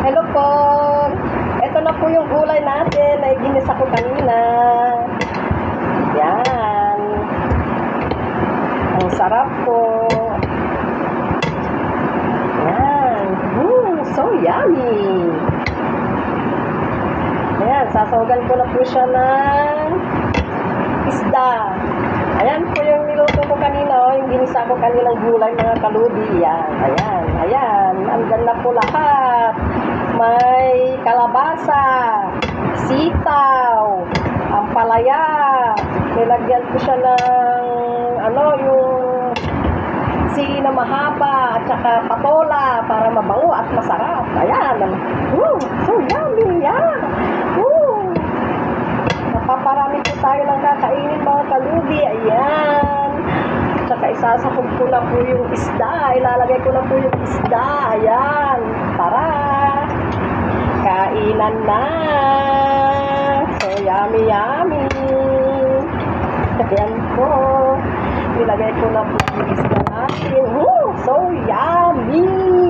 Hello po. Ito na po yung gulay natin na iginisa ko kanina. Yan. Ang sarap po. Yan. So yummy. Ayan, sasawagan ko na po siya ng isda. Ayan po yung niluto ko kanina, yung ginisa ko kaninang gulay, mga kalubi. Yan, ayan. Andyan na po lahat. May kalabasa, sitaw, ampalaya. Nilagyan ko siya ng yung sili na mahaba at saka patola para mabango at masarap. Ayan. So yummy. Yeah. Napaparami po tayo ng kakainin, mga kalubi. Ayan. Tsaka isasahog ko na po yung isda. Ilalagay ko na po yung isda. Ayan. Tara. Kainan na. So yummy. Ayan po. Nilagay ko na po yung isda natin. So yummy.